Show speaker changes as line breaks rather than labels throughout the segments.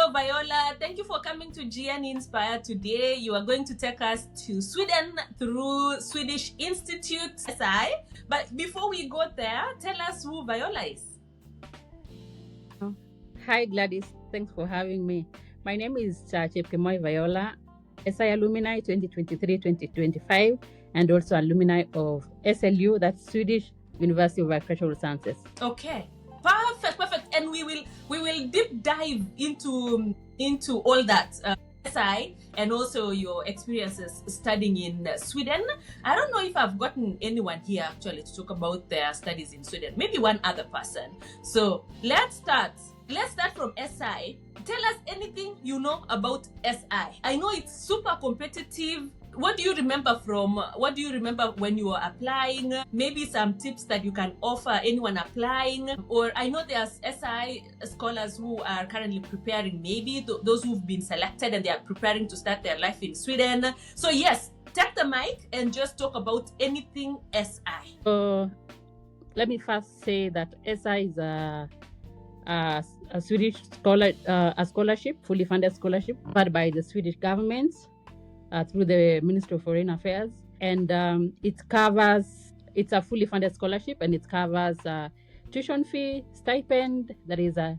So, Viola, thank you for coming to GN Inspire today. You are going to take us to Sweden through Swedish Institute SI. But before we go there, tell us who Viola is.
Hi, Gladys. Thanks for having me. My name is Chevening Viola, SI alumni 2023-2025, and also alumni of SLU, that's Swedish University of Agricultural Sciences.
Okay. Perfect. And we will deep dive into all that SI and also your experiences studying in Sweden. I don't know if I've gotten anyone here actually to talk about their studies in Sweden. Maybe one other person. So let's start. Let's start from SI. Tell us anything you know about SI. I know it's super competitive. What do you remember when you were applying? Maybe some tips that you can offer anyone applying. Or I know there's SI scholars who are currently preparing, maybe those who've been selected and they are preparing to start their life in Sweden. So yes, take the mic and just talk about anything SI.
Let me first say that SI is a Swedish scholarship, fully funded scholarship, but by the Swedish government. Through the Ministry of Foreign Affairs, and it's a fully funded scholarship, and it covers tuition fee, stipend, there is a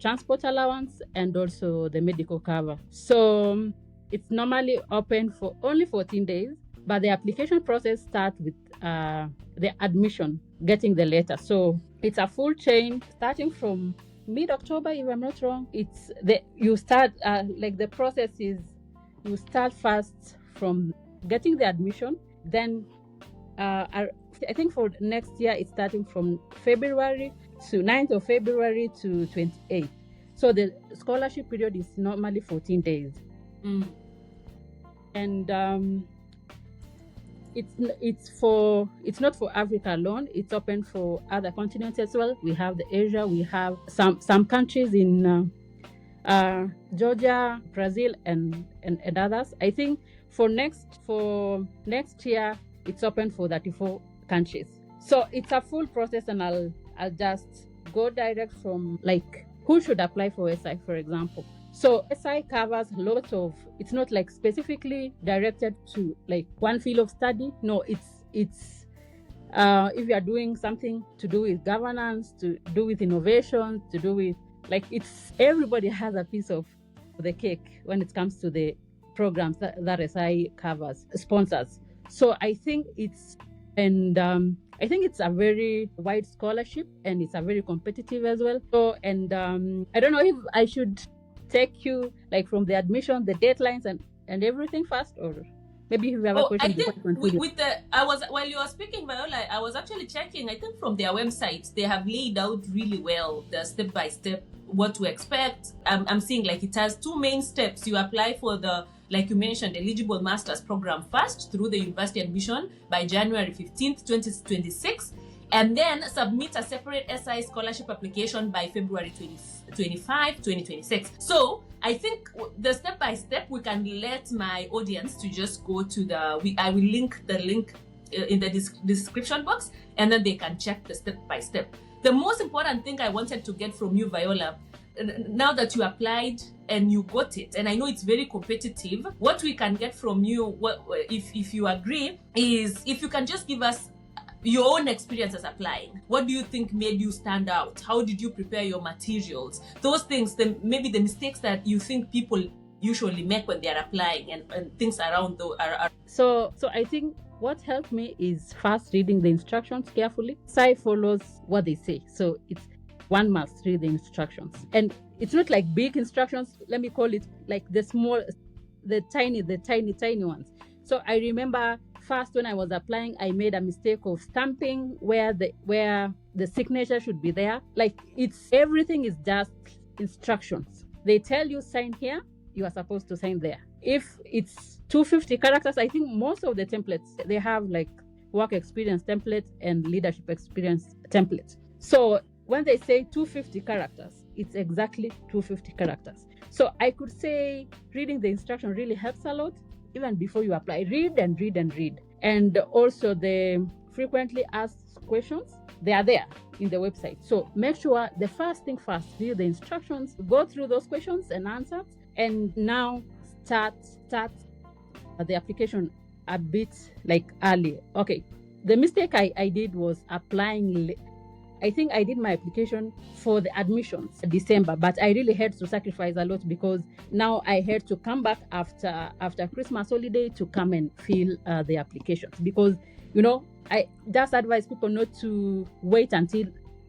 transport allowance, and also the medical cover. So it's normally open for only 14 days, but the application process starts with the admission, getting the letter. So it's a full chain starting from mid-October, if I'm not wrong. The process is, you start first from getting the admission, then I think for next year it's starting from February to 9th of February to 28th. So the scholarship period is normally 14 days. And it's not for Africa alone, it's open for other continents as well. We have the Asia, we have some countries in Georgia, Brazil, and others. I think for next year it's open for 34 countries. So it's a full process, and I'll just go direct from like who should apply for SI, for example. So SI covers lots of. It's not like specifically directed to like one field of study. No, it's if you are doing something to do with governance, to do with innovation, to do with everybody has a piece of the cake when it comes to the programs that SI covers, sponsors. So I think it's a very wide scholarship, and it's a very competitive as well. So I don't know if I should take you like from the admission, the deadlines and everything first, or maybe if you have a question.
I think while you were speaking, Viola, I was actually checking. I think from their website they have laid out really well the step by step what to expect. I'm seeing like it has two main steps. You apply for the, like you mentioned, eligible master's program first through the university admission by January 15th, 2026, and then submit a separate SI scholarship application by February 25, 2026. So I think the step by step, we can let my audience to just go to I will link the link in the description box, and then they can check the step by step. The most important thing I wanted to get from you, Viola, now that you applied and you got it, and I know it's very competitive, what we can get from you, if you agree, is if you can just give us your own experience as applying. What do you think made you stand out? How did you prepare your materials? Those things, maybe the mistakes that you think people usually make when they are applying, and things around those are.
So I think what helped me is first reading the instructions carefully. SI follows what they say, so one must read the instructions, and it's not like big instructions. Let me call it like the tiny ones. So I remember first when I was applying, I made a mistake of stamping where the signature should be there. Like everything is just instructions. They tell you sign here, you are supposed to sign there. If it's 250 characters, I think most of the templates, they have like work experience template and leadership experience template. So when they say 250 characters, it's exactly 250 characters. So I could say reading the instruction really helps a lot. Even before you apply, read and read and read. And also the frequently asked questions, they are there in the website. So make sure the first thing first, read the instructions, go through those questions and answers, and now start the application a bit like early. Okay, the mistake I did was applying. I think I did my application for the admissions December, but I really had to sacrifice a lot because now I had to come back after Christmas holiday to come and fill the applications, because I just advise people not to wait until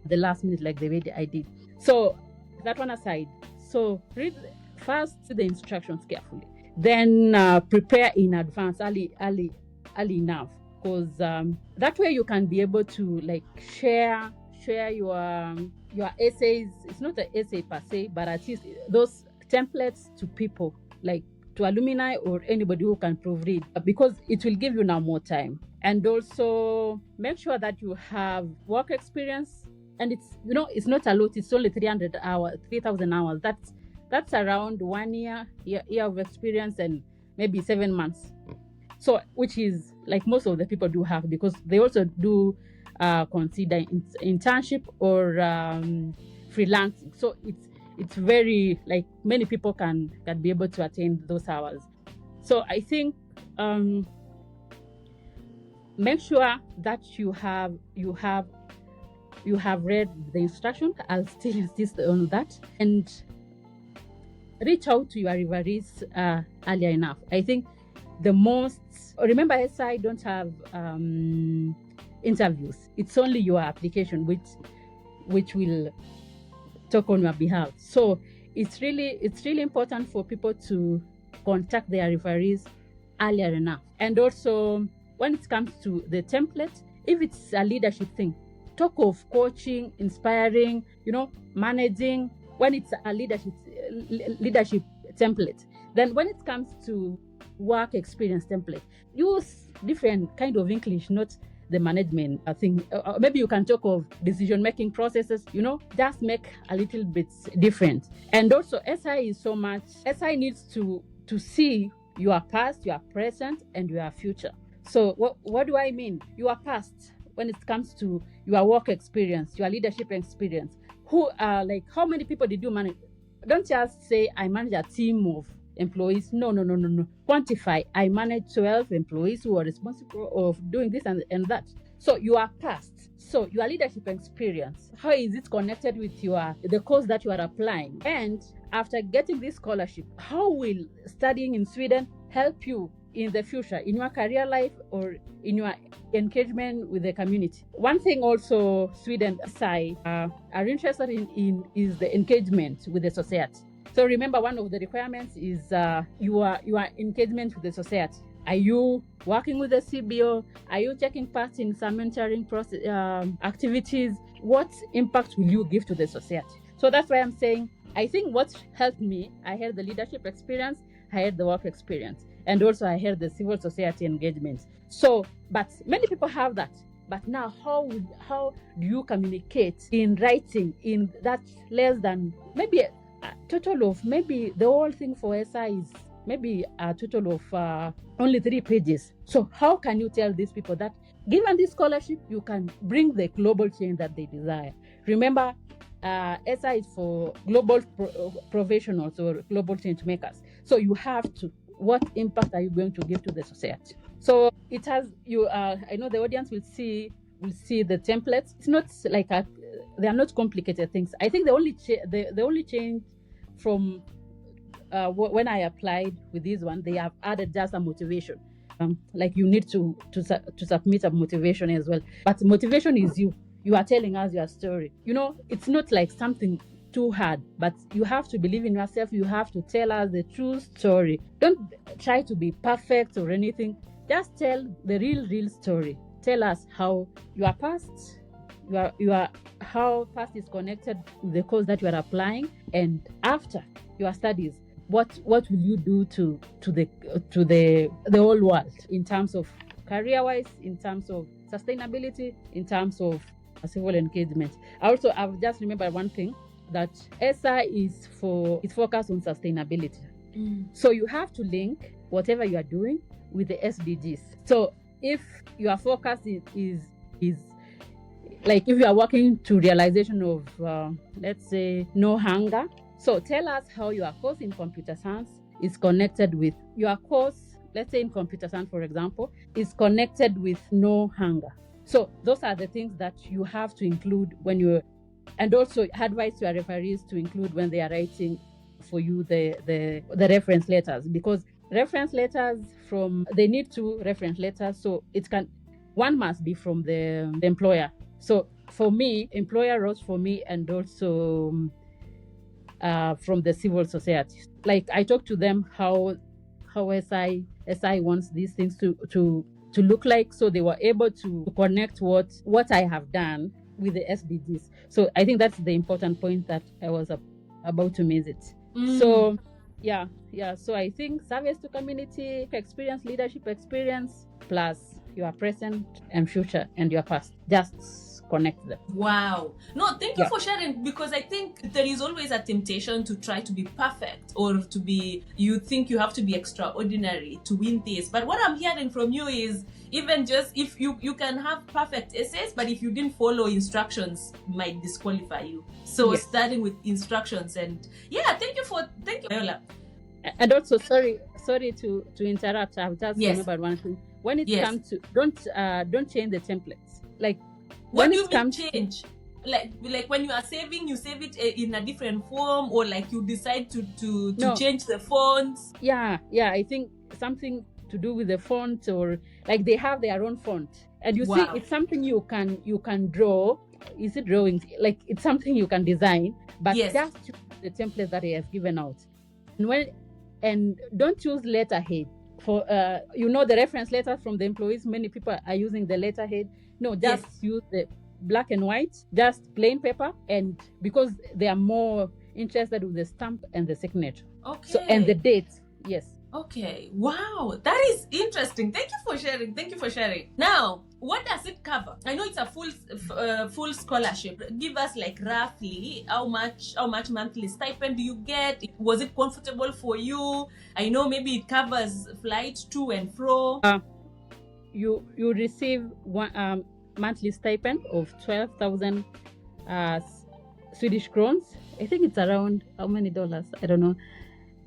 the last minute like the way I did. So that one aside, so read first the instructions carefully, then prepare in advance early enough, because that way you can be able to like share your essays. It's not an essay per se, but at least those templates to people, like to alumni or anybody who can proofread, because it will give you now more time. And also make sure that you have work experience, and it's not a lot. It's only 3,000 hours. That's around 1 year of experience and maybe 7 months. So which is like most of the people do have, because they also do consider internship or freelancing. So it's very like many people can be able to attain those hours. So I think make sure that you have read the instruction. I'll still insist on that, and reach out to your referees earlier enough. I think remember, SI don't have interviews. It's only your application which will talk on your behalf. So it's really important for people to contact their referees earlier enough. And also when it comes to the template, if it's a leadership thing, talk of coaching, inspiring, managing, when it's a leadership template. Then when it comes to work experience template, use different kind of English, not the management thing. Maybe you can talk of decision-making processes, just make a little bit different. And also SI needs to see your past, your present, and your future. So what do I mean? Your past, when it comes to your work experience, your leadership experience, how many people did you manage? Don't just say I manage a team of employees. No. Quantify. I manage 12 employees who are responsible of doing this and that. So your past. So your leadership experience, how is it connected with the course that you are applying? And after getting this scholarship, how will studying in Sweden help you in the future, in your career life or in your engagement with the community? One thing also Sweden SI are interested in is the engagement with the society. So remember, one of the requirements is your engagement with the society. Are you working with the CBO? Are you taking part in some mentoring activities? What impact will you give to the society? So that's why I'm saying, I think what helped me, I had the leadership experience, I had the work experience, and also I had the civil society engagement. So, but many people have that. But now, how do you communicate in writing in that less than maybe a total of, maybe the whole thing for SI is maybe a total of only 3 pages. So how can you tell these people that given this scholarship, you can bring the global change that they desire? Remember, SI is for global professionals or global change makers. So you have to, what impact are you going to give to the society? So it has I know the audience will see the templates. It's not like they are not complicated things. I think the only change from when I applied with this one, they have added just a motivation. Like you need to submit a motivation as well. But motivation is you are telling us your story. It's not like something too hard, but you have to believe in yourself. You have to tell us the true story. Don't try to be perfect or anything. Just tell the real story. Tell us how your past, how past is connected with the course that you are applying, and after your studies, what will you do to the whole world in terms of career-wise, in terms of sustainability, in terms of civil engagement. Also, I've just remembered one thing, that SI is focused on sustainability. So you have to link whatever you are doing with the SDGs. So if your focus is like if you are working to realization of, let's say, no hunger. So tell us how your course in computer science is connected with your course, let's say in computer science, for example, is connected with no hunger. So those are the things that you have to include when you, and also advise your referees to include when they are writing for you the reference letters, because reference letters they need 2 reference letters, so one must be from the employer. So for me, employer wrote for me, and also from the civil society. Like I talked to them how SI wants these things to look like, so they were able to connect what I have done with the SDGs. So I think that's the important point that I was about to miss it. So yeah. So I think service to community experience, leadership experience, plus your present and future and your past. Just connect them.
Wow. No, thank you for sharing, because I think there is always a temptation to try to be perfect, or you think you have to be extraordinary to win this. But what I'm hearing from you is, even just if you can have perfect essays, but if you didn't follow instructions, might disqualify you. So starting with instructions, and thank you, Viola.
And also, sorry to interrupt. I've just remembered one thing. When it comes to don't change the templates. Like
what do you mean change? Like when you are saving, you save it in a different form, or like you decide to change the fonts.
Yeah. I think something to do with the font, or like they have their own font, and you see it's something you can draw. Is it drawing? Like it's something you can design, but just choose the template that he has given out. And don't choose letterhead for the reference letters from the employees. Many people are using the letterhead. No, just use the black and white, just plain paper, and because they are more interested with the stamp and the signature.
Okay.
So and the date. Yes.
Okay. Wow, that is interesting. Thank you for sharing. Now, what does it cover? I know it's a full scholarship. Give us like roughly how much monthly stipend do you get? Was it comfortable for you? I know maybe it covers flight to and fro.
You receive one monthly stipend of 12,000 Swedish crowns. I think it's around how many dollars? I don't know.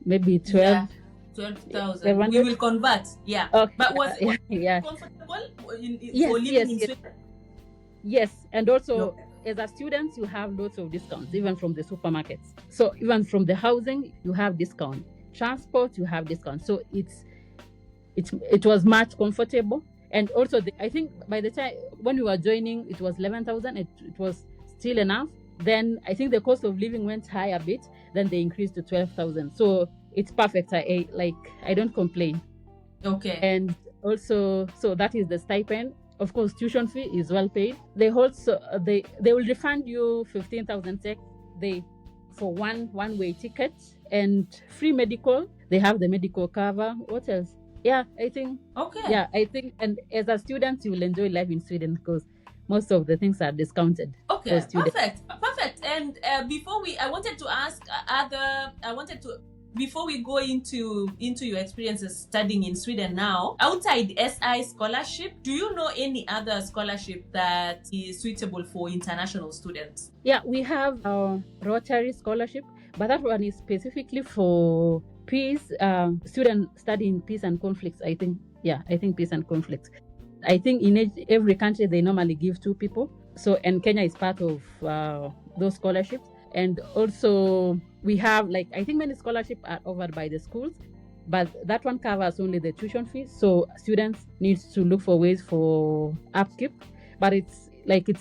Maybe 12.
12,000. We will convert. Yeah.
Okay.
But was it comfortable for living in Sweden?
Yes. And also, as a student, you have lots of discounts, even from the supermarkets. So even from the housing, you have discount. Transport, you have discount. So it was much comfortable. And also, I think by the time when we were joining, it was 11,000. It was still enough. Then I think the cost of living went high a bit. Then they increased to 12,000. So it's perfect. I don't complain.
Okay.
And also, so that is the stipend. Of course, tuition fee is well paid. They also they will refund you 15,000 SEK for one-way ticket, and free medical. They have the medical cover. What else? Yeah, I think.
Okay.
Yeah, I think, and as a student, you will enjoy life in Sweden because most of the things are discounted.
Okay, perfect. And before we go into your experiences studying in Sweden now, outside SI scholarship, do you know any other scholarship that is suitable for international students?
Yeah, we have our Rotary scholarship, but that one is specifically for peace, students studying peace and conflicts. I think peace and conflicts. I think in every country they normally give 2 people. So, and Kenya is part of those scholarships. And also we have, like, I think many scholarships are offered by the schools, but that one covers only the tuition fees. So students need to look for ways for upkeep. But it's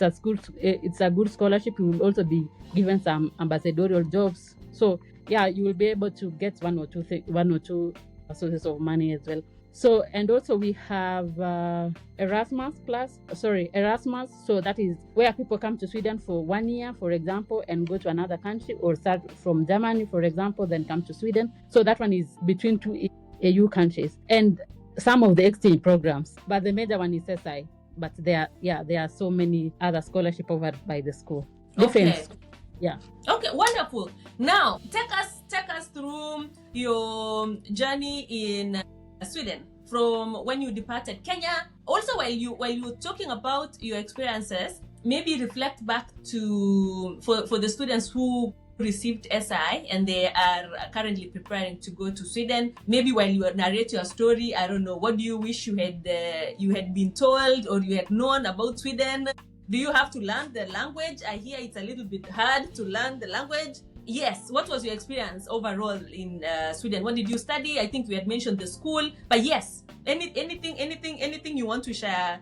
a good scholarship. You will also be given some ambassadorial jobs. So yeah, you will be able to get one or two sources of money as well. So, and also we have Erasmus. So that is where people come to Sweden for 1 year, for example, and go to another country, or start from Germany, for example, then come to Sweden. So that one is between 2 EU countries, and some of the exchange programs. But the major one is SI. But there are so many other scholarships offered by the school.
Okay.
Yeah.
Okay, wonderful. Now, take us through your journey in Sweden, from when you departed Kenya. Also, while you were talking about your experiences, maybe reflect back to for the students who received SI and they are currently preparing to go to Sweden. Maybe while you narrate your story, I don't know, what do you wish you had been told or you had known about Sweden? Do you have to learn the language? I hear it's a little bit hard to learn the language. Yes, what was your experience overall in Sweden? What did you study? I think we had mentioned the school, but yes, anything you want to share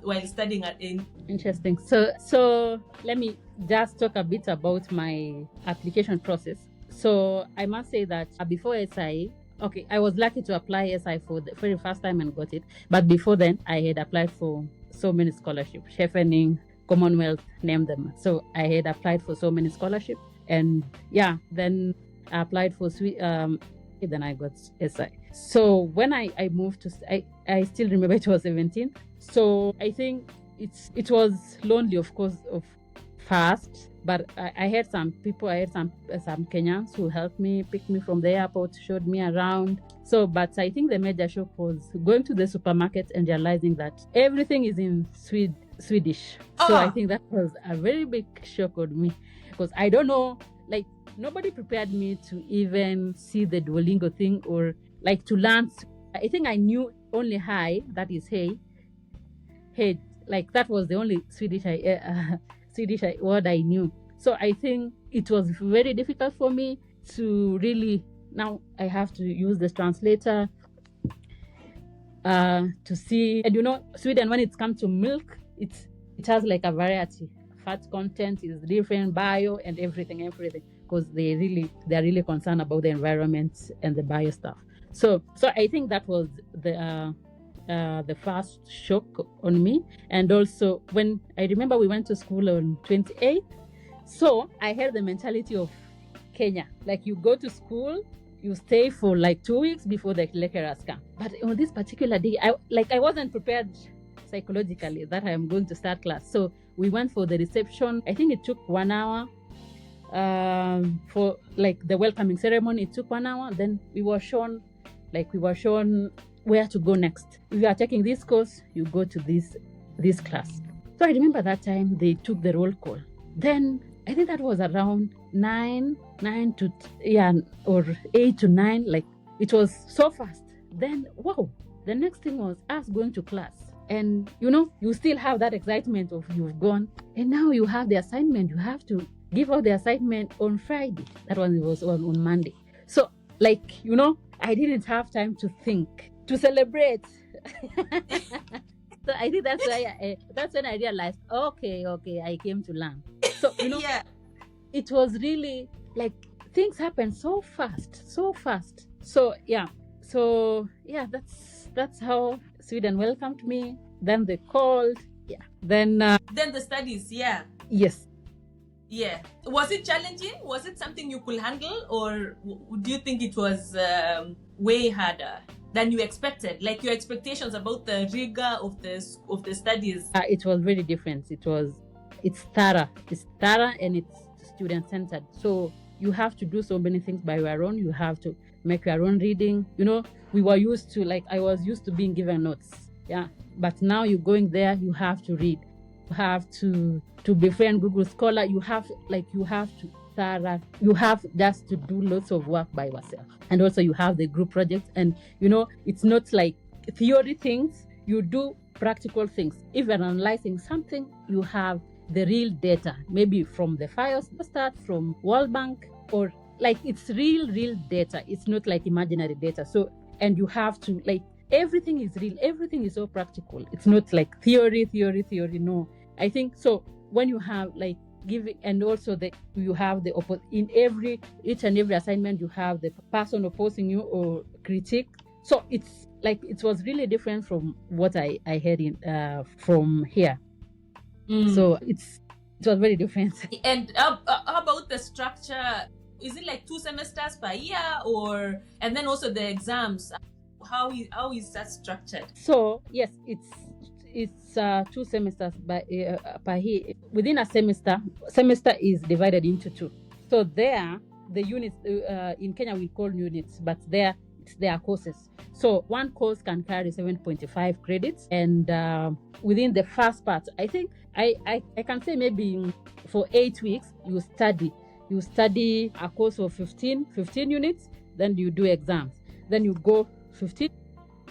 while studying in.
Interesting. So let me just talk a bit about my application process. So I must say that before SI, okay, I was lucky to apply SI for the very first time and got it. But before then, I had applied for so many scholarships, Chevening, Commonwealth, name them. So I had applied for so many scholarships. And yeah, then I applied for then I got SI. So when I moved to, I still remember it was 17. So I think it was lonely, of course, of first, but I had some people, some Kenyans who helped me, picked me from the airport, showed me around. So, but I think the major shock was going to the supermarket and realizing that everything is in Swedish. So I think that was a very big shock on me. Because I don't know, like nobody prepared me to even see the Duolingo thing or like to learn. I think I knew only hi, that is hey, like that was the only Swedish word I knew. So I think it was very difficult for me to really, now I have to use this translator to see. And you know, Sweden, when it comes to milk, it has like a variety. Fat content is different, bio and everything, because they're really concerned about the environment and the bio stuff. So I think that was the first shock on me. And also when I remember we went to school on 28th, so I had the mentality of Kenya, like you go to school, you stay for like 2 weeks before the lecturers come. But on this particular day, I wasn't prepared psychologically that I am going to start class. So we went for the reception. I think it took 1 hour. For like the welcoming ceremony, it took 1 hour. Then we were shown where to go next. If you are taking this course, you go to this class. So I remember that time they took the roll call. Then I think that was around 8 to 9. Like it was so fast. Then wow, the next thing was us going to class. And you know, you still have that excitement of you've gone, and now you have the assignment. You have to give out the assignment on Friday. That one was on Monday. So like, you know, I didn't have time to think, to celebrate. So I think that's when I realized, okay, I came to learn. So you know,
yeah,
it was really like things happen so fast. So yeah, that's how Sweden welcomed me. Then they called. Yeah. Then
the studies. Yeah.
Yes.
Yeah. Was it challenging? Was it something you could handle, or do you think it was way harder than you expected? Like your expectations about the rigor of the studies?
It was very different. It's thorough. It's thorough and it's student centered. So you have to do so many things by your own. You have to make your own reading. You know, I was used to being given notes. Yeah. But now you're going there, you have to read. You have to befriend Google Scholar. You have just to do lots of work by yourself. And also you have the group projects. And, you know, it's not like theory things. You do practical things. If you're analyzing something, you have the real data, maybe from the files, start from World Bank, or like it's real data. It's not like imaginary data. So, and you have to like, everything is real. Everything is so practical. It's not like theory. No, I think so. When you have like giving, and also you have in each and every assignment, you have the person opposing you or critique. So it's like, it was really different from what I had from here. So it was very different.
And how about the structure? Is it like 2 semesters per year, and then also the exams? How is that structured?
So yes, it's 2 semesters per year. Within a semester is divided into 2. So there, the units in Kenya we call units, but there their courses. So one course can carry 7.5 credits, and within the first part, I think I can say maybe for 8 weeks you study a course of 15 units, then you do exams, then you go 15,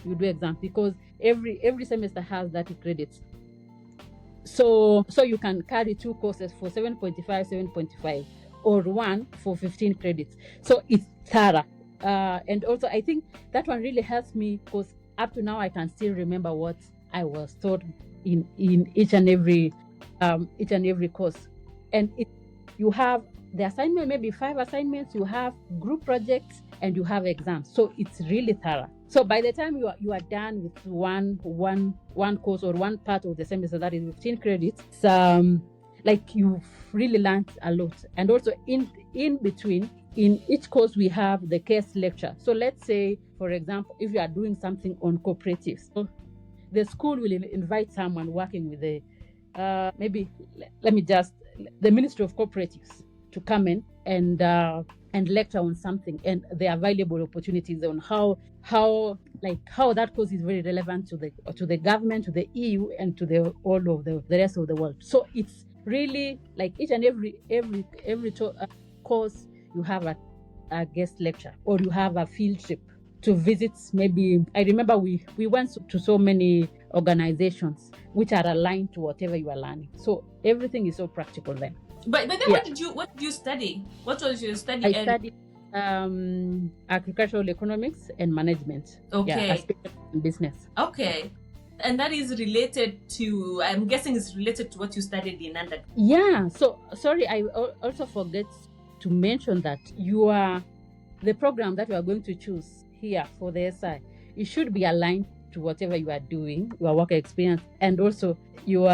you do exams, because every semester has 30 credits. So you can carry 2 courses for 7.5, or one for 15 credits. So it's thorough. And also I think that one really helps me, because up to now I can still remember what I was taught in each and every course. And you have the assignment, maybe 5 assignments, you have group projects, and you have exams. So it's really thorough. So by the time you are done with one course or one part of the semester, that is 15 credits, like you've really learned a lot. And also in between, in each course we have the case lecture. So let's say, for example, if you are doing something on cooperatives, so the school will invite someone working with the the Ministry of Cooperatives to come in and lecture on something, and the available opportunities on how that course is very relevant to the government, to the EU, and to all of the rest of the world. So it's really like each and every course you have a guest lecture, or you have a field trip to visit. Maybe I remember we went to so many organizations which are aligned to whatever you are learning. So everything is so practical then.
But then what did you study? What was your study?
I studied agricultural economics and management.
Okay.
Business.
Okay. And that is related to, I'm guessing it's related to what you studied in undergrad.
Yeah. So sorry, I also forget to mention that the program that you are going to choose here for the SI, it should be aligned to whatever you are doing, your work experience, and also your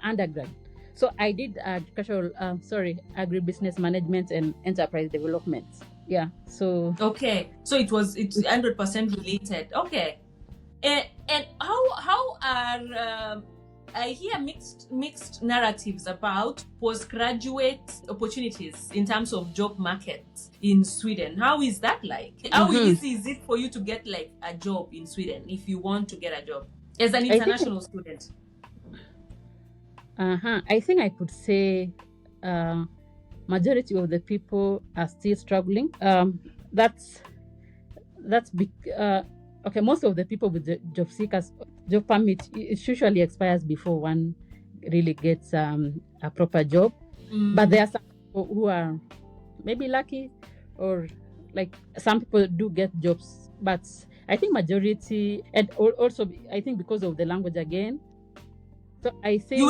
undergrad. So I did agribusiness management and enterprise development. Yeah. So
okay. So it's 100% related. Okay. And how are I hear mixed narratives about postgraduate opportunities in terms of job market in Sweden. How is that like? How easy is it for you to get like a job in Sweden if you want to get a job as an international student?
I think I could say majority of the people are still struggling. That's big. Okay, most of the people with the job seekers, job permit, it usually expires before one really gets a proper job. But there are some people who are maybe lucky, or like some people do get jobs. But I think majority, and also I think because of the language again. So I think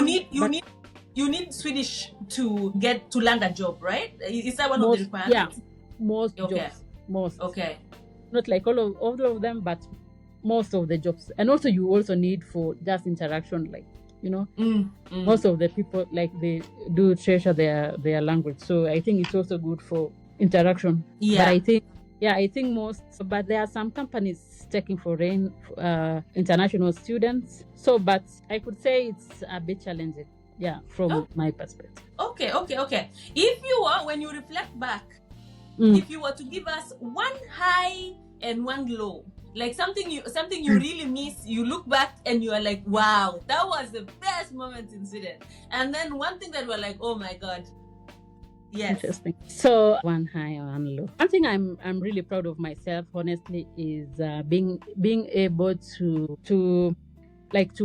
you need Swedish to land a job, right? Is that one of the requirements?
Yeah, most jobs. Most.
Okay.
Not like all of them, but most of the jobs. And also you also need for just interaction, like, most of the people, like, they do treasure their language. So I think it's also good for interaction.
Yeah.
But I think most, but there are some companies taking foreign international students. So, but I could say it's a bit challenging. Yeah, from my perspective.
Okay. If you were, when you reflect back, if you were to give us one high and one low, like something you really miss, you look back and you are like, wow, that was the best moment in Sweden. And then one thing that we're like, oh my God. Yes.
Interesting. So one high and one low. One thing I'm really proud of myself, honestly, is being able to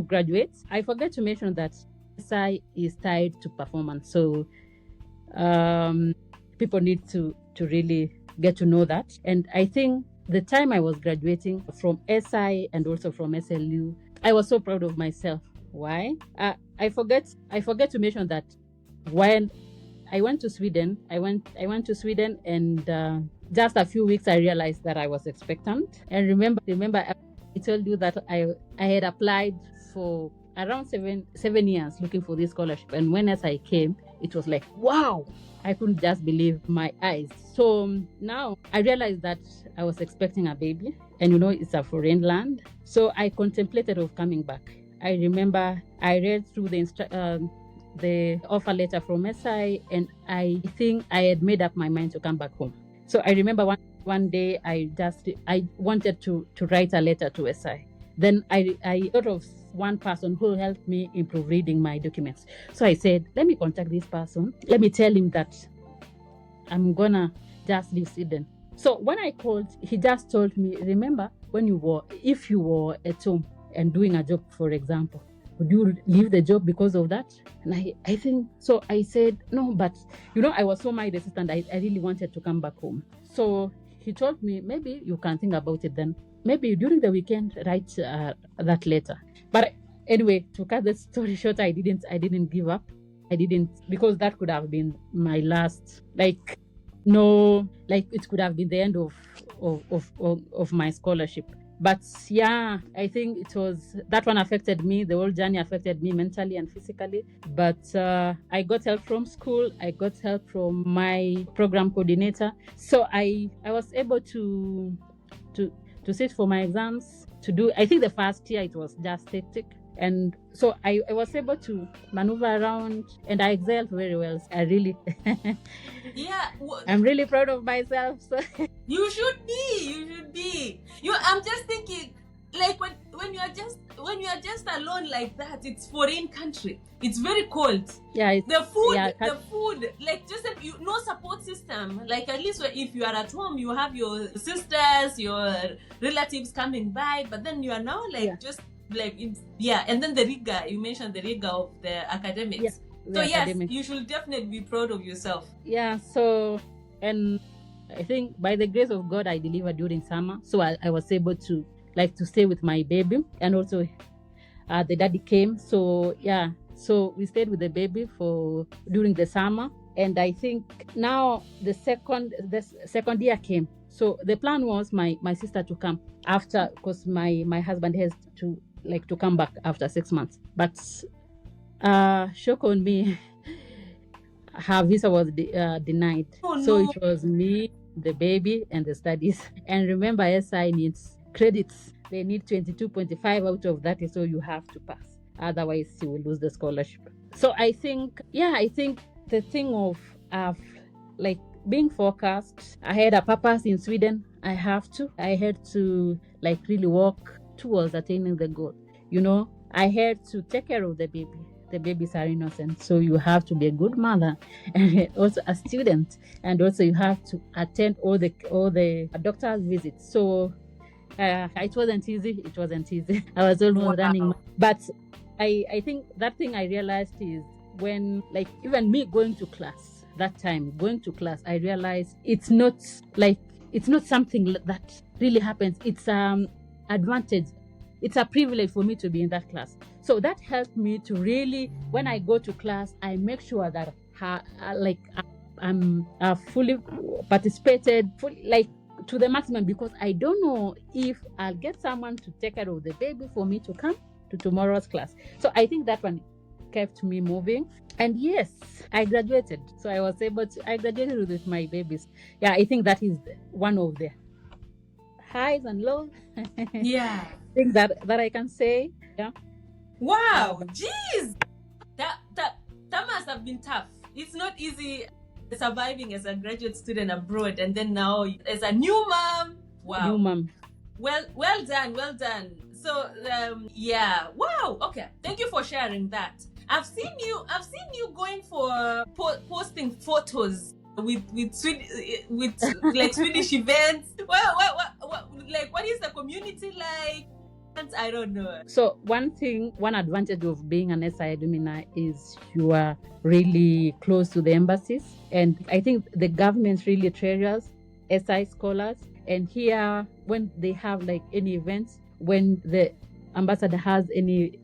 graduate. I forget to mention that SI is tied to performance. So people need to really get to know that. And I think the time I was graduating from SI and also from SLU, I was so proud of myself. Why? I forget to mention that when I went to Sweden, and just a few weeks I realized that I was expectant. And remember I told you that I had applied for around seven years looking for this scholarship. And when SI came, it was like, wow, I couldn't just believe my eyes. So now I realized that I was expecting a baby, and it's a foreign land. So I contemplated of coming back. I remember I read through the offer letter from SI, and I think I had made up my mind to come back home. So I remember one day I wanted to write a letter to SI. Then I thought of one person who helped me improve reading my documents. So I said, let me contact this person. Let me tell him that I'm gonna just leave Sweden. So when I called, he just told me, remember if you were at home and doing a job, for example, would you leave the job because of that? And I think, so I said, no, but I was so my resistant. I really wanted to come back home. So he told me, maybe you can think about it then. Maybe during the weekend, write that letter. But anyway, to cut the story short, I didn't give up. I didn't, because that could have been my last, it could have been the end of my scholarship. But yeah, I think that one affected me. The whole journey affected me mentally and physically. But I got help from school. I got help from my program coordinator. So I was able to sit for my exams, to do, I think the first year it was just hectic. And so I was able to maneuver around, and I excelled very well. I really, I'm really proud of myself. So.
You should be. I'm just thinking, like when you are just alone like that, it's foreign country. It's very cold.
Yeah.
The food, like just no support system. Like at least if you are at home, you have your sisters, your relatives coming by, but then you are now just. And then the rigour, you mentioned the rigour of the academics. Academics. You should definitely be proud of yourself.
Yeah, so, and I think by the grace of God, I delivered during summer. So I was able to stay with my baby, and also the daddy came. So yeah, so we stayed with the baby during the summer. And I think now the second year came. So the plan was my sister to come after, because my husband has to come back after 6 months. But shock on me, her visa was denied.
Oh,
so
no.
It was me, the baby, and the studies. And remember, SI needs credits. They need 22.5 out of that, so you have to pass. Otherwise, you will lose the scholarship. So I think the thing of being focused, I had a purpose in Sweden. I had to really work towards attaining the goal. I had to take care of the baby. The babies are innocent, so you have to be a good mother and also a student, and also you have to attend all the doctor's visits. So it wasn't easy. I was almost running, but I think that thing I realized is when even me going to class, I realized it's not something that really happens. It's advantage. It's a privilege for me to be in that class. So that helped me to really, when I go to class, I make sure that I'm fully participated, to the maximum, because I don't know if I'll get someone to take care of the baby for me to come to tomorrow's class. So I think that one kept me moving. And yes, I graduated. So I graduated with my babies. Yeah, I think that is one of the highs and lows.
Yeah.
Things that I can say. Yeah.
Wow. Jeez. That must have been tough. It's not easy surviving as a graduate student abroad, and then now as a new mom. Wow.
New mom.
Well done. So yeah. Wow. Okay. Thank you for sharing that. I've seen you going for posting photos with Swedish events. What is the community like? I don't know.
So one advantage of being an SI alumni is you are really close to the embassies, and I think the government really treasures SI scholars. And here, when they have any events, when the ambassador has any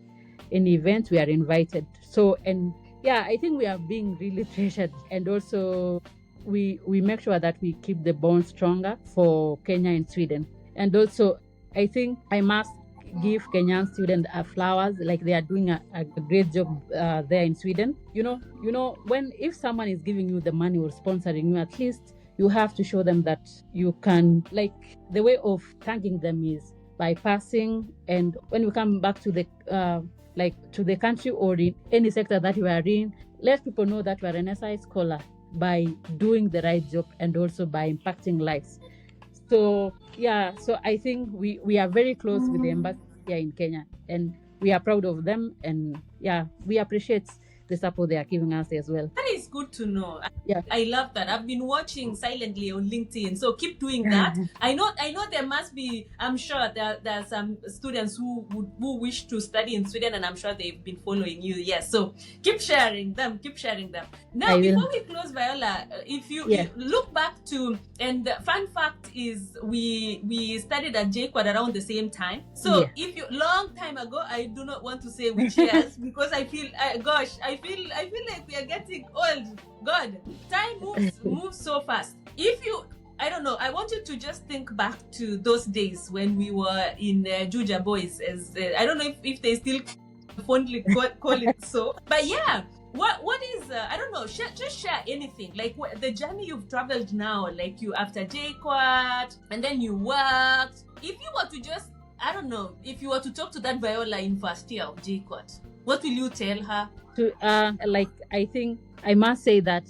event, we are invited. So, and yeah, I think we are being really treasured, and also we make sure that we keep the bond stronger for Kenya and Sweden. And also, I think I must give Kenyan students flowers, they are doing a great job there in Sweden. If someone is giving you the money or sponsoring you, at least you have to show them that you can, the way of thanking them is by passing. And when you come back to the to the country or in any sector that you are in, let people know that you are an SI scholar, by doing the right job and also by impacting lives. So so I think we are very close with the embassy here in Kenya, and we are proud of them, and we appreciate the support they are giving us as well.
That is good to know.
Yeah.
I love that. I've been watching silently on LinkedIn, so keep doing that. I know there must be, I'm sure there are some students who wish to study in Sweden, and I'm sure they've been following you. Yes, so keep sharing them. Now, before we close, Viola, if you look back to, and the fun fact is we studied at JQuad around the same time. So if you, long time ago, I do not want to say which years because I feel, I feel like we are getting old. God, time moves so fast. If you, I don't know, I want you to just think back to those days when we were in Juja Boys. As I don't know if they still fondly call it so, but what is I don't know, just share anything, like the journey you've traveled now, like you after JQuad and then you worked. If you were to just, I don't know, if you were to talk to that Viola in first year of JQuad, what will you tell her?
I think I must say that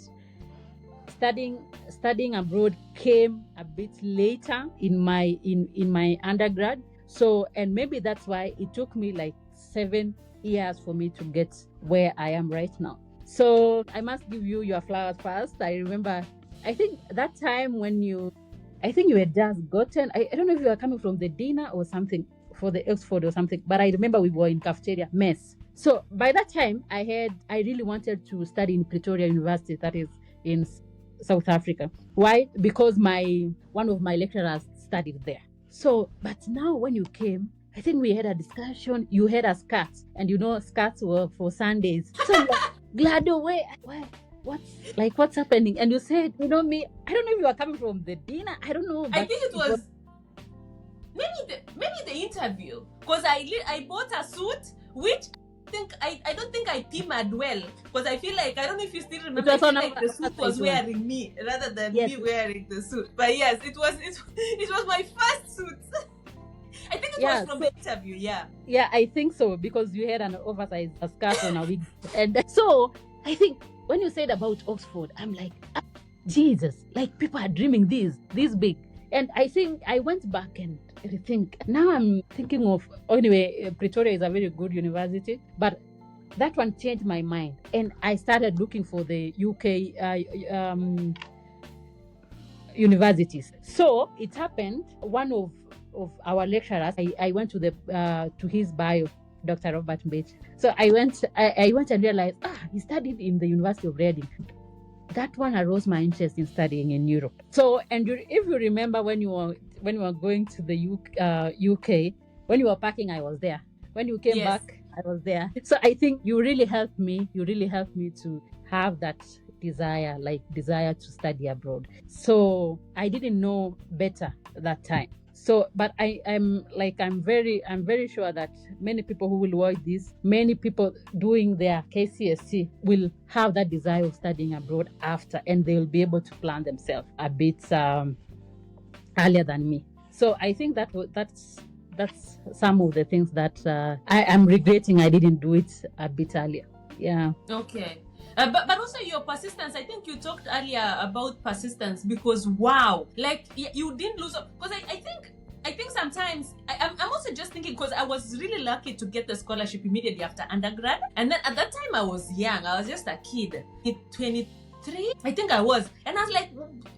studying abroad came a bit later in my undergrad. So, and maybe that's why it took me like 7 years for me to get where I am right now. So I must give you your flowers first. I remember, I think that time when you had just gotten, I don't know if you were coming from the dinner or something for the Oxford or something, but I remember we were in cafeteria mess. So by that time, I really wanted to study in Pretoria University, that is in South Africa. Why? Because one of my lecturers studied there. So, but now when you came, I think we had a discussion. You had a skirts, and skirts were for Sundays. So glad away. What's happening? And you said, me, I don't know if you are coming from the dinner. I don't know.
I think it was maybe the interview, because I bought a suit which I don't think I teamed well, because I feel like, I don't know if you still remember, I feel like the suit was wearing me rather than me wearing the suit. But yes, it was my first suit. I think it was from the interview.
Yeah, I think so, because you had an oversized skirt on a wig. And so I think when you said about Oxford, I'm like, Jesus, like people are dreaming this big. And I think I went back and I think now I'm thinking of, anyway, Pretoria is a very good university, but that one changed my mind. And I started looking for the UK universities. So it happened, one of our lecturers, I went to his bio, Dr. Robert Mbech. So I went and realized, he studied in the University of Reading. That one arose my interest in studying in Europe. So, and if you remember when you were going to the UK, when you were packing, I was there. When you came back, I was there. So I think you really helped me. You really helped me to have that desire to study abroad. So I didn't know better that time. So, but I'm very sure that many people who will watch this, many people doing their KCSE will have that desire of studying abroad after, and they will be able to plan themselves a bit earlier than me. So I think that's some of the things that I am regretting I didn't do it a bit earlier. Yeah.
Okay. But also your persistence. I think you talked earlier about persistence, because wow, like you didn't lose up. Because I think sometimes I'm also just thinking, because I was really lucky to get the scholarship immediately after undergrad, and then at that time I was young. I was just a kid, 23, I think I was, and I was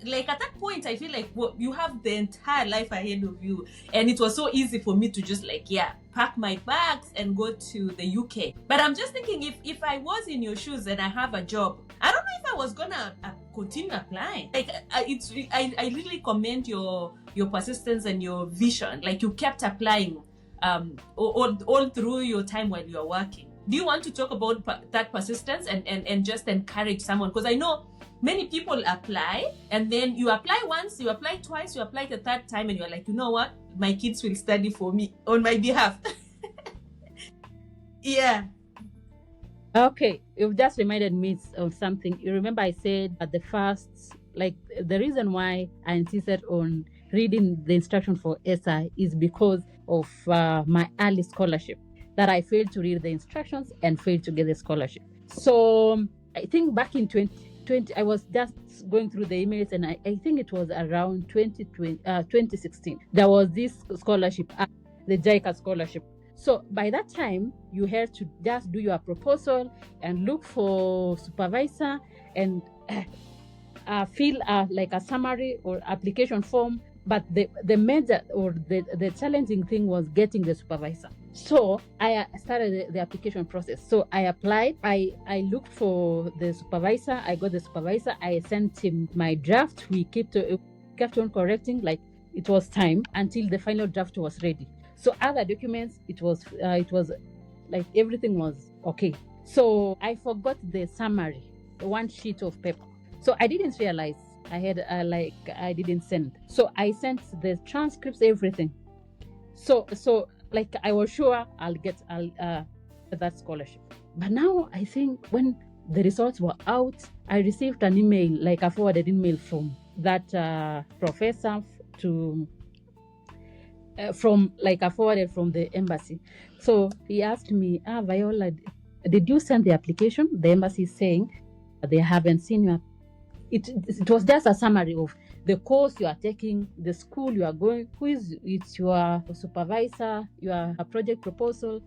like at that point I feel like you have the entire life ahead of you, and it was so easy for me to just pack my bags and go to the UK. But I'm just thinking, if I was in your shoes and I have a job, I don't know if I was gonna continue applying. I really commend your persistence and your vision. Like, you kept applying all through your time while you are working. Do you want to talk about that persistence and just encourage someone? Because I know many people apply, and then you apply once, you apply twice, you apply the third time, and you're like, you know what? My kids will study for me on my behalf. Yeah.
Okay, you've just reminded me of something. You remember I said at the first, the reason why I insisted on reading the instruction for SI is because of my early scholarship, that I failed to read the instructions and failed to get the scholarship. So I think back in I was just going through the emails, and I think it was around 2016. There was this scholarship, the JICA scholarship. So by that time, you had to just do your proposal and look for supervisor and fill like a summary or application form. But the major or the challenging thing was getting the supervisor. So I started the application process. So I applied. I looked for the supervisor. I got the supervisor. I sent him my draft. We kept on correcting, like it was time until the final draft was ready. So other documents, it was like everything was okay. So I forgot the summary, one sheet of paper. So I didn't realize I had I didn't send. So I sent the transcripts, everything. So like I was sure I'll get that scholarship. But now I think when the results were out, I received an email, like a forwarded email from that professor to from like a forwarded from the embassy. So he asked me, Viola, did you send the application? The embassy is saying they haven't seen your. It was just a summary of the course you are taking, the school you are going, it's your supervisor, your project proposal.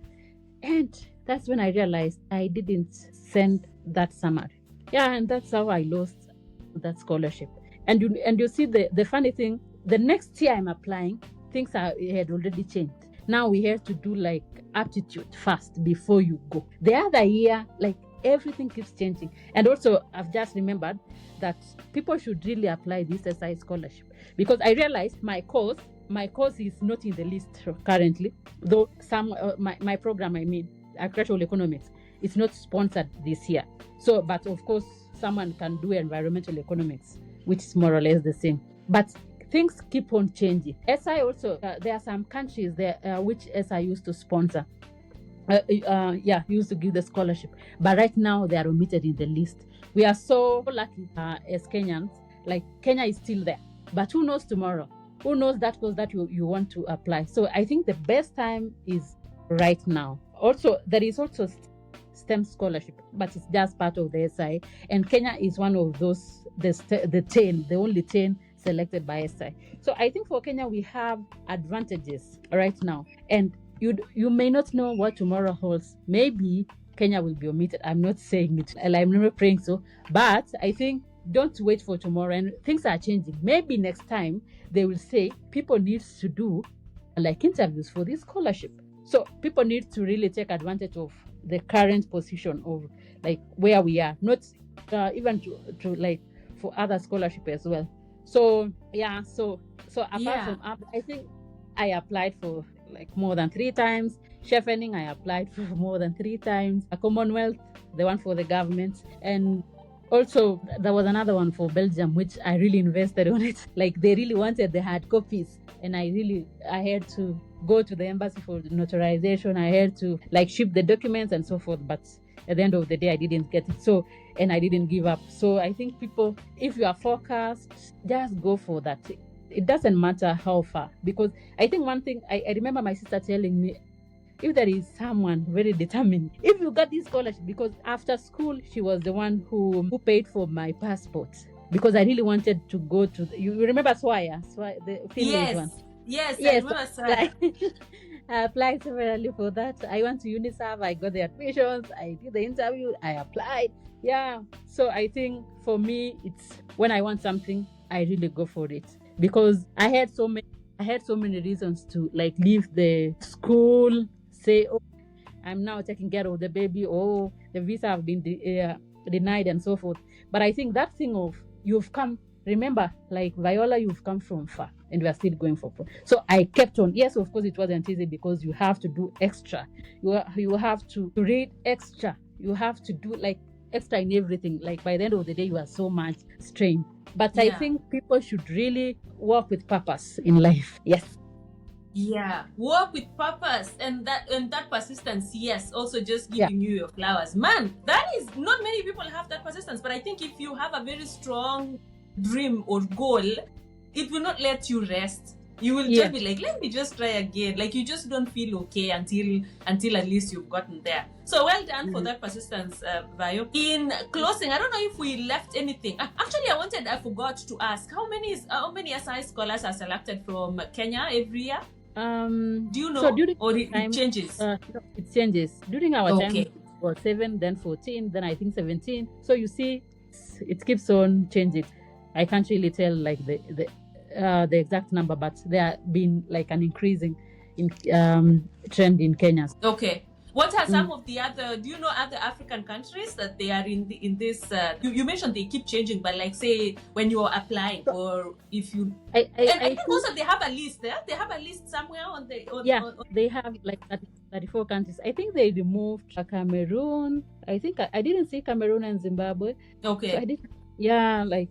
And that's when I realized I didn't send that summary. Yeah, and that's how I lost that scholarship. And you see the funny thing, the next year I'm applying, things had already changed. Now we have to do like aptitude first before you go. The other year, like everything keeps changing. And also I've just remembered that people should really apply this SI scholarship, because I realized my course is not in the list currently, though some my program, I mean agricultural economics, it's not sponsored this year. So but of course someone can do environmental economics, which is more or less the same. But things keep on changing. SI also, there are some countries there which SI used to sponsor. Used to give the scholarship, but right now they are omitted in the list. We are so lucky as Kenyans. Like Kenya is still there, but who knows tomorrow? Who knows that course that you want to apply? So I think the best time is right now. Also, there is also STEM scholarship, but it's just part of the SI, and Kenya is one of those the only 10 selected by SI. So I think for Kenya we have advantages right now, and you may not know what tomorrow holds. Maybe Kenya will be omitted. I'm not saying it, and I'm not praying so, but I think don't wait for tomorrow, and things are changing. Maybe next time they will say people need to do like interviews for this scholarship. So people need to really take advantage of the current position of like where we are, not even to like for other scholarship as well. So yeah, so apart from I think I applied for like more than 3 times. Chevening, I applied for more than 3 times. A Commonwealth, the one for the government, and also there was another one for Belgium, which I really invested on it. Like they really wanted the hard copies, and I had to go to the embassy for the notarization. I had to like ship the documents and so forth, but at the end of the day I didn't get it. So, and I didn't give up. So I think people, if you are focused, just go for that. It doesn't matter how far, because I think one thing I remember my sister telling me, if there is someone very determined, if you got this scholarship, because after school she was the one who paid for my passport, because I really wanted to go to you remember Swaya, the Finland one.
Yes, I remember Swaya.
I applied severally for that. I went to UNICEF, I got the admissions, I did the interview, I applied. Yeah, so I think for me, it's when I want something, I really go for it, because I had so many reasons to like leave the school, say, oh, I'm now taking care of the baby, oh, the visa have been denied and so forth. But I think that thing of you've come, remember, like Viola, you've come from far and we are still going for. So I kept on. Yes, of course, it wasn't easy, because you have to do extra. You have to read extra. You have to do like extra in everything. Like by the end of the day, you are so much strained. But I think people should really work with purpose in life. Yes.
Yeah, work with purpose, and that persistence. Yes, also just giving you your flowers. Man, that is not many people have that persistence. But I think if you have a very strong dream or goal, it will not let you rest. You will
Yeah.
just be like, let me just try again. Like you just don't feel okay until at least you've gotten there. So well done for that persistence, Vayo. In closing, I don't know if we left anything. Actually, I forgot to ask how many SI scholars are selected from Kenya every year? Do you know?
So during
or it
time,
changes?
It changes. During our time,
Okay.
it was 7, then 14, then I think 17. So you see, it keeps on changing. I can't really tell like the exact number, but there have been like an increasing in trend in Kenya.
Okay. What are some of the other? Do you know other African countries that they are in this? You mentioned they keep changing, but like say when you are applying, or if you, I think also they have a list there. They have a list somewhere on the.
They have like 34 countries. I think they removed Cameroon. I think I didn't see Cameroon and Zimbabwe.
Okay.
So I did. Yeah, like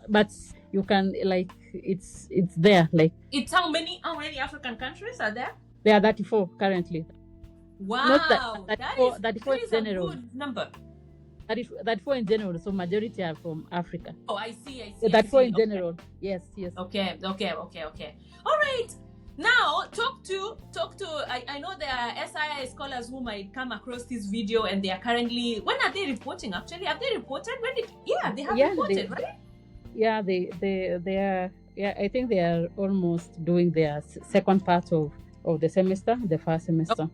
but you can like it's there. Like
it's how many African countries are there?
There are 34 currently.
Wow,
Not
34
that is
a good number.
34 in general, so majority are from Africa.
Oh, I see.
34 in general. Yes.
Okay. All right. Now talk to. I know there are SI scholars who might come across this video and they are currently. When are they reporting? Actually, have they reported? They have reported, right?
Yeah, they are. Yeah, I think they are almost doing their second part of the semester, the first semester.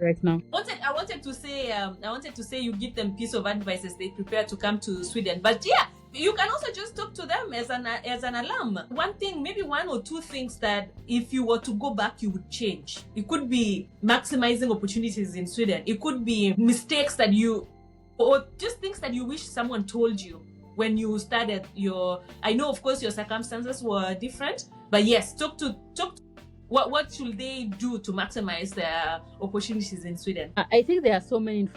Right now.
I wanted to say you give them piece of advice as they prepare to come to Sweden. But yeah, you can also just talk to them as an alum. One thing, maybe one or two things that if you were to go back, you would change. It could be maximizing opportunities in Sweden. It could be mistakes that or just things that you wish someone told you when you started your. I know, of course, your circumstances were different, but yes, talk to. What should they do to maximize their opportunities in Sweden?
I think there are so many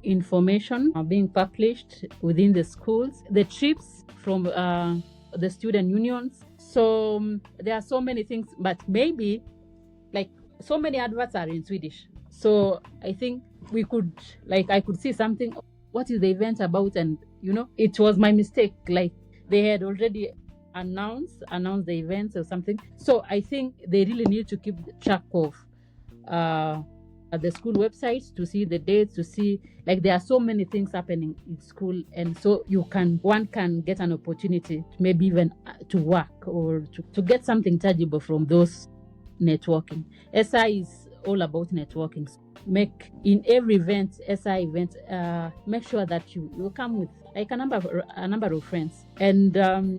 information being published within the schools, the trips from the student unions. So there are so many things, but maybe like so many adverts are in Swedish. So I think we could I could see something. What is the event about? And it was my mistake. Like they had already announce the events or something. So I think they really need to keep track of the school websites to see the dates, to see there are so many things happening in school, and so one can get an opportunity maybe even to work or to get something tangible from those networking. SI is all about networking. Make in every event, SI event, make sure that you come with a number of friends. And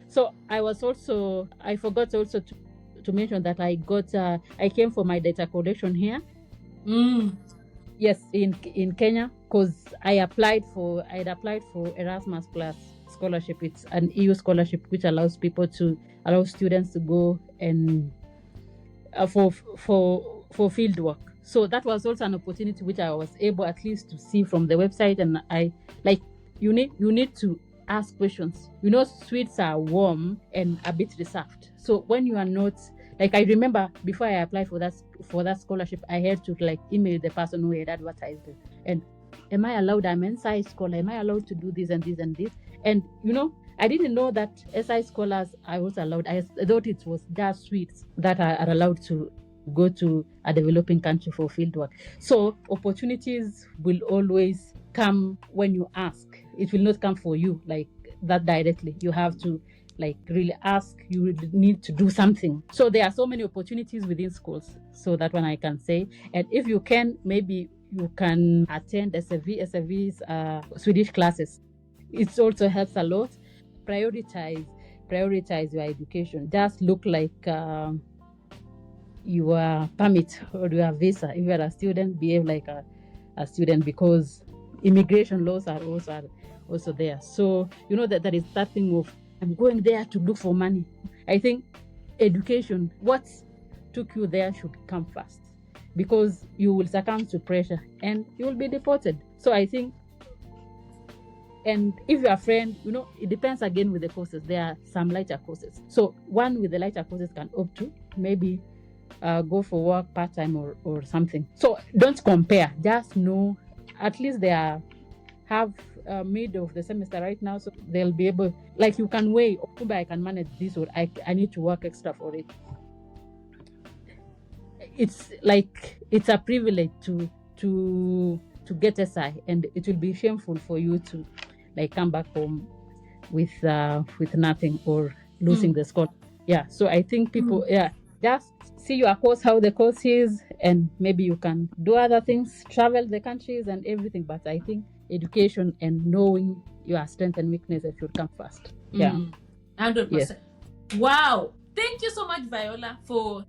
so I forgot also to mention that I came for my data collection here. Yes, in Kenya, because I had applied for Erasmus Plus scholarship. It's an EU scholarship which allows students to go and for field work. So that was also an opportunity which I was able at least to see from the website. And you need to ask questions. Swedes are warm and a bit reserved. So when you are not, I remember before I applied for that scholarship, I had to email the person who had advertised it. And am I allowed? I'm an SI scholar. Am I allowed to do this and this and this? And I didn't know that SI scholars are also allowed. I thought it was just Swedes that are allowed to go to a developing country for fieldwork. So opportunities will always come when you ask. It will not come for you that directly. You have to really ask. You need to do something. So there are so many opportunities within schools. So that one I can say. And if you can, maybe you can attend SV's Swedish classes. It also helps a lot. Prioritize your education. Just look your permit or your visa. If you're a student, behave like a student, because immigration laws are also there. So that there is that thing of I'm going there to look for money. I think education, what took you there, should come first, because you will succumb to pressure and you will be deported. So I think, and if you're a friend, it depends again with the courses. There are some lighter courses. So one with the lighter courses can opt to maybe go for work part-time or something. So don't compare. Just know at least they have mid of the semester right now, so they'll be able, you can weigh, maybe I can manage this, or I need to work extra for it. it's like it's a privilege to get SI, and it will be shameful for you to like come back home with nothing or losing the scholarship. Yeah, so I think people just see your course, how the course is, and maybe you can do other things, travel the countries and everything, but I think education and knowing your strength and weaknesses should come first.
100%. Yes. Wow, thank you so much, Viola, for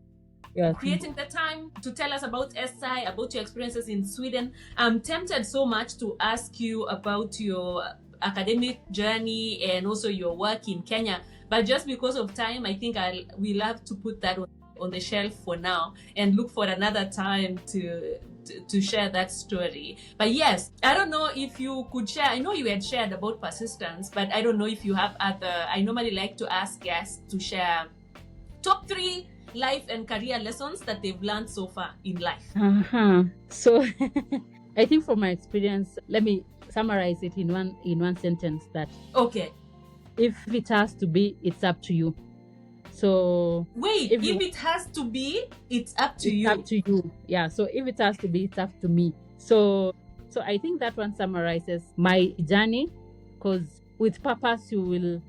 creating the time to tell us about SI, about your experiences in Sweden. I'm tempted so much to ask you about your academic journey and also your work in Kenya, but just because of time, I think we'll have to put that on the shelf for now and look for another time to share that story. But yes, I don't know if you could share, I know you had shared about persistence, but I don't know if you have other, I normally like to ask guests to share top 3 life and career lessons that they've learned so far in life.
So I think from my experience, let me summarize it in one sentence that if it has to be, it's up to you. So
wait, if it has to be, it's up to you.
It's up to you. Yeah. So if it has to be, it's up to me. So I think that one summarizes my journey, because with purpose you will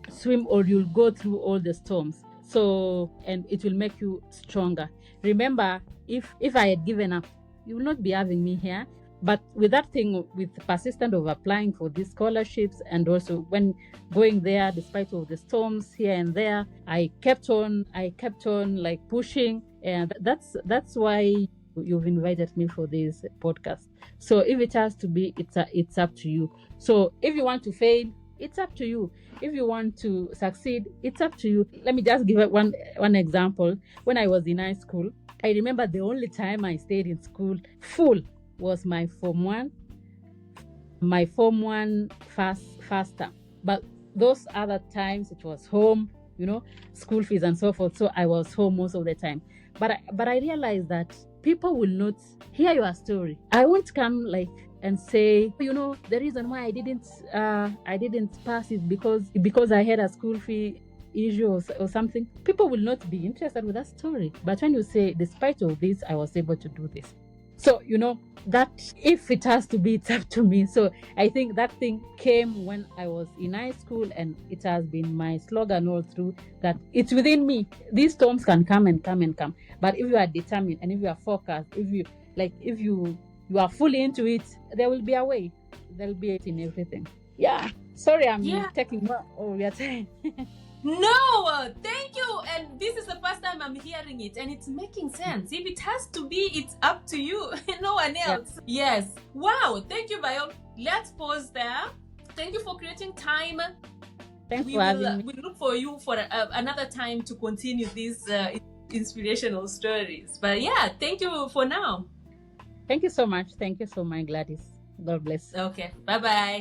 swim or you'll go through all the storms. So, and it will make you stronger. Remember, if I had given up, you will not be having me here. But with that thing, with persistent of applying for these scholarships, and also when going there, despite of the storms here and there, I kept on like pushing, and that's why you've invited me for this podcast. So if it has to be, it's up to you. So if you want to fail, it's up to you. If you want to succeed, it's up to you. Let me just give one example. When I was in high school, I remember the only time I stayed in school full was my Form 1 first term. But those other times it was home, school fees and so forth. So I was home most of the time. But I realized that people will not hear your story. I won't come and say, the reason why I didn't pass is because I had a school fee issue or something. People will not be interested with that story. But when you say, despite of this, I was able to do this. So, that if it has to be, it's up to me. So I think that thing came when I was in high school, and it has been my slogan all through, that it's within me. These storms can come and come and come. But if you are determined and if you are focused, if you are fully into it, there will be a way. There will be it in everything. Yeah. Sorry, I'm taking more of your time.
No, thank you. And this is the first time I'm hearing it, and it's making sense. If it has to be, it's up to you, no one else. Yes. Wow. Thank you, Viola. Let's pause there. Thank you for creating time.
Thanks for having me.
We'll look for you for another time to continue these inspirational stories. But yeah, thank you for now.
Thank you so much. Thank you so much, Gladys. God bless.
Okay. Bye-bye.